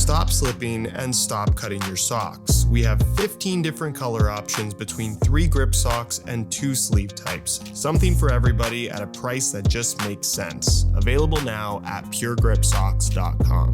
stop slipping, and stop cutting your socks. We have 15 different color options between 3 grip socks and 2 sleeve types. Something for everybody at a price that just makes sense. Available now at puregripsocks.com.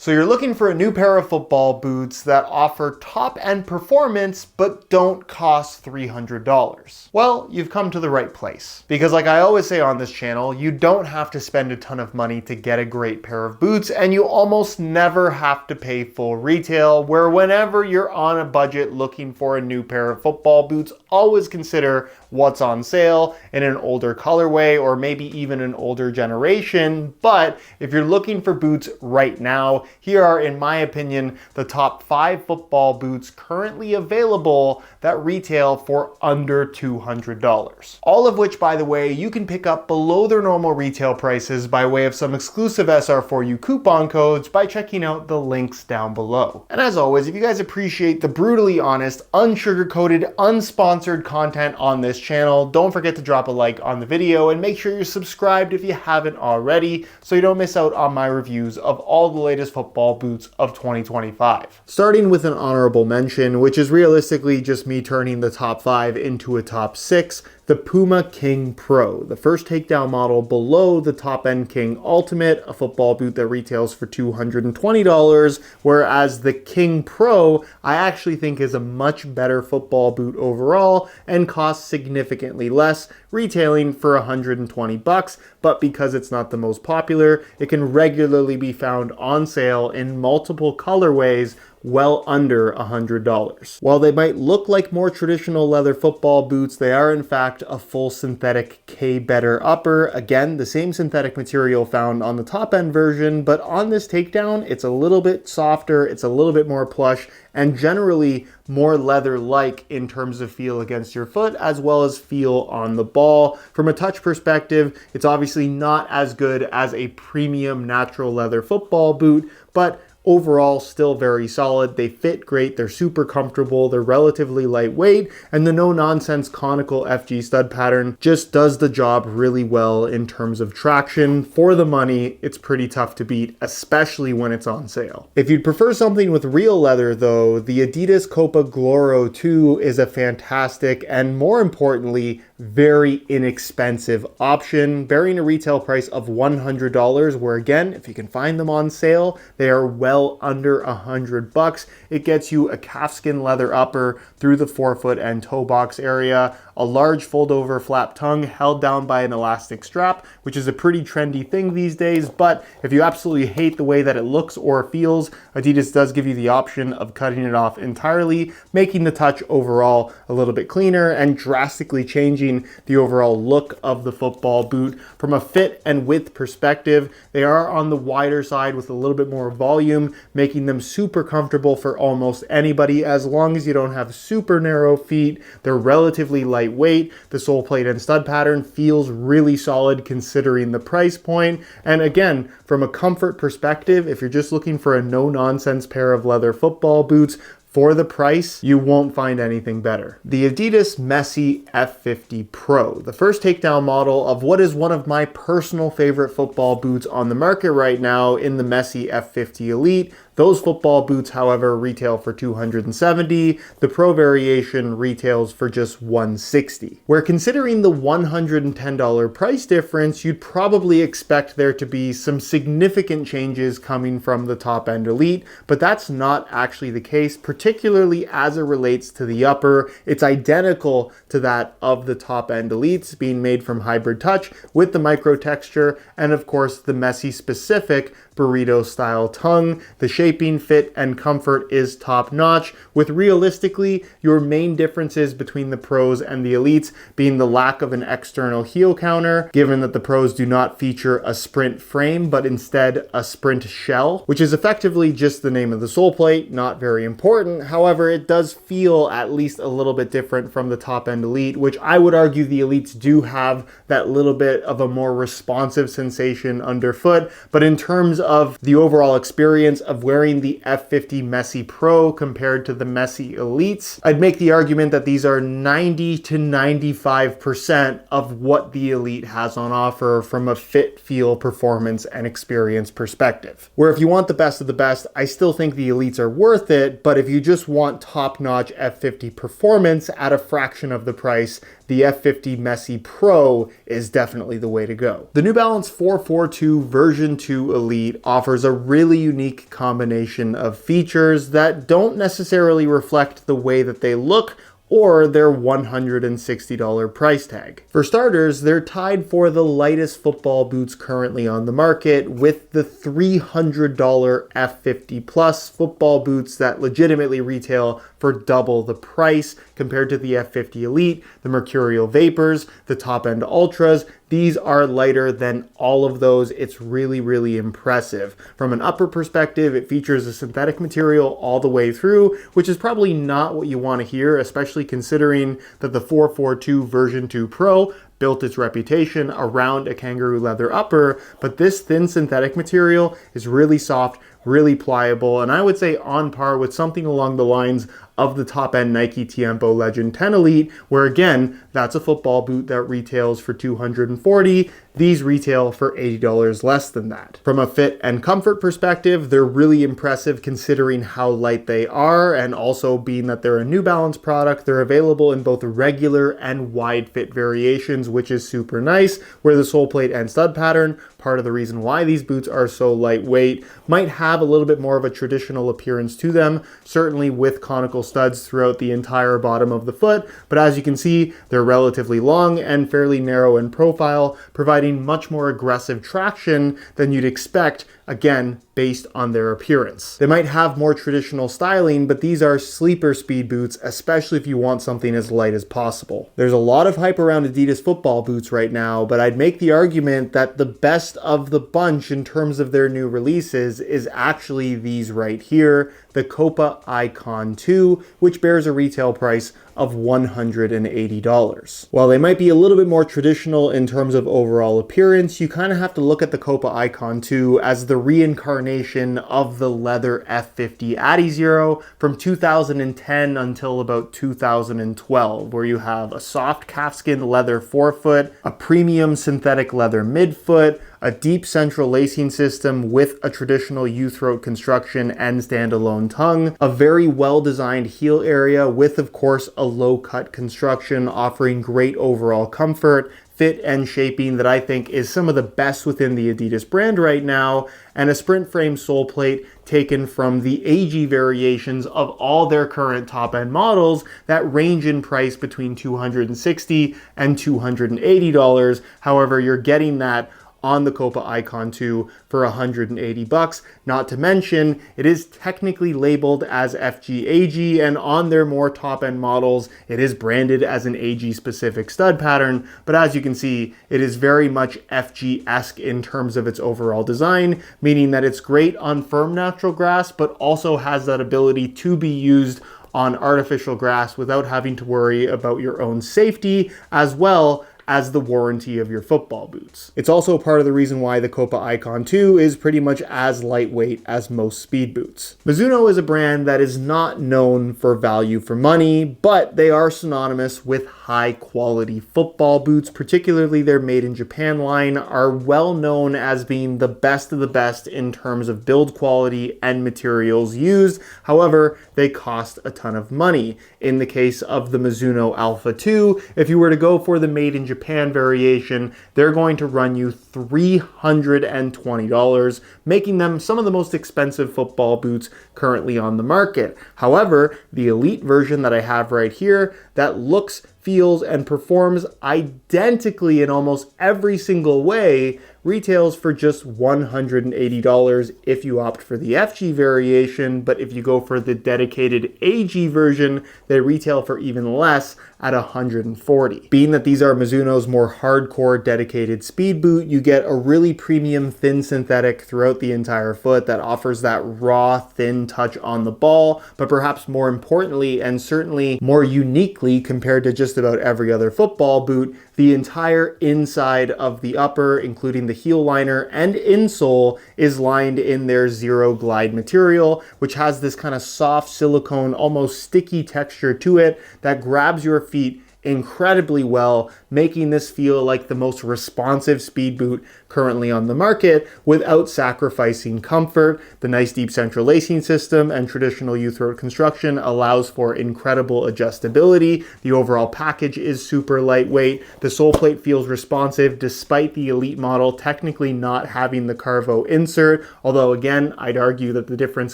So you're looking for a new pair of football boots that offer top-end performance but don't cost $300. Well, you've come to the right place. Because like I always say on this channel, you don't have to spend a ton of money to get a great pair of boots, and you almost never have to pay full retail, where whenever you're on a budget looking for a new pair of football boots, always consider what's on sale in an older colorway or maybe even an older generation. But if you're looking for boots right now, here are, in my opinion, the top 5 football boots currently available that retail for under $200. All of which, by the way, you can pick up below their normal retail prices by way of some exclusive SR4U coupon codes by checking out the links down below. And as always, if you guys appreciate the brutally honest, unsugar-coated, unsponsored content on this channel, don't forget to drop a like on the video and make sure you're subscribed if you haven't already so you don't miss out on my reviews of all the latest football boots of 2025. Starting with an honorable mention, which is realistically just me turning the top 5 into a top 6, the Puma King Pro, the first takedown model below the top-end King Ultimate, a football boot that retails for $220, whereas the King Pro I actually think is a much better football boot overall and costs significantly less, retailing for $120, but because it's not the most popular, it can regularly be found on sale in multiple colorways well under $100. While they might look like more traditional leather football boots, they are in fact a full synthetic K-Better upper. Again, the same synthetic material found on the top end version, but on this takedown, it's a little bit softer, it's a little bit more plush, and generally more leather-like in terms of feel against your foot, as well as feel on the ball. From a touch perspective, it's obviously not as good as a premium natural leather football boot, but overall still very solid. They fit great, they're super comfortable, they're relatively lightweight, and the no-nonsense conical FG stud pattern just does the job really well in terms of traction. For the money, it's pretty tough to beat, especially when it's on sale. If you'd prefer something with real leather though, the Adidas Copa Gloro 2 is a fantastic and, more importantly, very inexpensive option, bearing a retail price of $100, where again, if you can find them on sale, they are well under $100. It gets you a calfskin leather upper through the forefoot and toe box area, a large fold-over flap tongue held down by an elastic strap, which is a pretty trendy thing these days, but if you absolutely hate the way that it looks or feels, Adidas does give you the option of cutting it off entirely, making the touch overall a little bit cleaner and drastically changing the overall look of the football boot. From a fit and width perspective, they are on the wider side with a little bit more volume, making them super comfortable for almost anybody as long as you don't have super narrow feet. They're relatively lightweight. The sole plate and stud pattern feels really solid considering the price point. And again, from a comfort perspective, if you're just looking for a no-nonsense pair of leather football boots, for the price, you won't find anything better. The Adidas Messi F50 Pro, the first takedown model of what is one of my personal favorite football boots on the market right now in the Messi F50 Elite. Those football boots, however, retail for $270. The Pro variation retails for just $160. Where considering the $110 price difference, you'd probably expect there to be some significant changes coming from the top-end Elite, but that's not actually the case, particularly as it relates to the upper. It's identical to that of the top-end Elites, being made from hybrid touch with the micro texture, and of course the Messi-specific burrito-style tongue. The shaping, fit, and comfort is top-notch, with realistically your main differences between the Pros and the Elites being the lack of an external heel counter, given that the Pros do not feature a sprint frame, but instead a sprint shell, which is effectively just the name of the sole plate, not very important, important. However, it does feel at least a little bit different from the top-end Elite, which I would argue the Elites do have that little bit of a more responsive sensation underfoot. But in terms of the overall experience of wearing the F50 Messi Pro compared to the Messi Elites, I'd make the argument that these are 90 to 95% of what the Elite has on offer from a fit, feel, performance, and experience perspective. Where if you want the best of the best, I still think the Elites are worth it, but if you just want top-notch F50 performance at a fraction of the price, the F50 Messi Pro is definitely the way to go. The New Balance 442 version 2 Elite offers a really unique combination of features that don't necessarily reflect the way that they look or their $160 price tag. For starters, they're tied for the lightest football boots currently on the market with the $300 F50 Plus football boots that legitimately retail for double the price compared to the F50 Elite, the Mercurial Vapors, the top-end Ultras. These are lighter than all of those. It's really, really impressive. From an upper perspective, it features a synthetic material all the way through, which is probably not what you want to hear, especially considering that the 442 version 2 Pro built its reputation around a kangaroo leather upper, but this thin synthetic material is really soft, really pliable, and I would say on par with something along the lines of the top-end Nike Tiempo Legend 10 Elite, where again, that's a football boot that retails for $240. These retail for $80 less than that. From a fit and comfort perspective, they're really impressive considering how light they are, and also being that they're a New Balance product, they're available in both regular and wide fit variations, which is super nice, where the sole plate and stud pattern, part of the reason why these boots are so lightweight, might have a little bit more of a traditional appearance to them, certainly with conical studs throughout the entire bottom of the foot, but as you can see, they're relatively long and fairly narrow in profile, providing much more aggressive traction than you'd expect, again, based on their appearance. They might have more traditional styling, but these are sleeper speed boots, especially if you want something as light as possible. There's a lot of hype around Adidas football boots right now, but I'd make the argument that the best of the bunch in terms of their new releases is actually these right here, the Copa Icon 2, which bears a retail price of $180. While they might be a little bit more traditional in terms of overall appearance, you kind of have to look at the Copa Icon 2 as the reincarnation of the leather F50 Adizero from 2010 until about 2012, where you have a soft calfskin leather forefoot, a premium synthetic leather midfoot, a deep central lacing system with a traditional U-throat construction and standalone tongue, a very well-designed heel area with, of course, a low-cut construction offering great overall comfort, fit, and shaping that I think is some of the best within the Adidas brand right now, and a sprint frame sole plate taken from the AG variations of all their current top-end models that range in price between $260 and $280. However, you're getting that on the Copa Icon 2 for $180, not to mention it is technically labeled as FG AG, and on their more top-end models it is branded as an AG specific stud pattern, but as you can see it is very much FG-esque in terms of its overall design, meaning that it's great on firm natural grass but also has that ability to be used on artificial grass without having to worry about your own safety as well as the warranty of your football boots. It's also part of the reason why the Copa Icon 2 is pretty much as lightweight as most speed boots. Mizuno is a brand that is not known for value for money, but they are synonymous with high quality football boots, particularly their Made in Japan line are well known as being the best of the best in terms of build quality and materials used. However, they cost a ton of money. In the case of the Mizuno Alpha 2, if you were to go for the Made in Japan variation, they're going to run you $320, making them some of the most expensive football boots currently on the market. However, the Elite version that I have right here, that looks, feels, and performs identically in almost every single way retails for just $180 if you opt for the FG variation, but if you go for the dedicated AG version, they retail for even less at $140. Being that these are Mizuno's more hardcore dedicated speed boot, you get a really premium thin synthetic throughout the entire foot that offers that raw, thin touch on the ball, but perhaps more importantly, and certainly more uniquely compared to just about every other football boot, the entire inside of the upper, including the heel liner and insole, is lined in their zero glide material, which has this kind of soft silicone, almost sticky texture to it that grabs your feet incredibly well, making this feel like the most responsive speed boot currently on the market without sacrificing comfort. The nice deep central lacing system and traditional U-throat construction allows for incredible adjustability. The overall package is super lightweight. The sole plate feels responsive despite the Elite model technically not having the Carvo insert, although again, I'd argue that the difference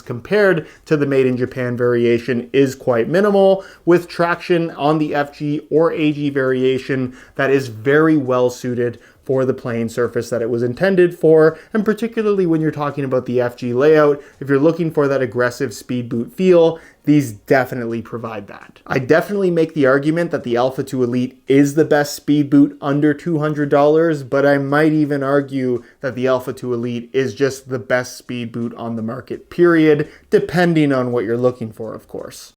compared to the made in Japan variation is quite minimal, with traction on the FG or AG variation that is very well suited for the playing surface that it was intended for, and particularly when you're talking about the FG layout, if you're looking for that aggressive speed boot feel, these definitely provide that. I definitely make the argument that the Alpha 2 Elite is the best speed boot under $200, but I might even argue that the Alpha 2 Elite is just the best speed boot on the market, period, depending on what you're looking for, of course.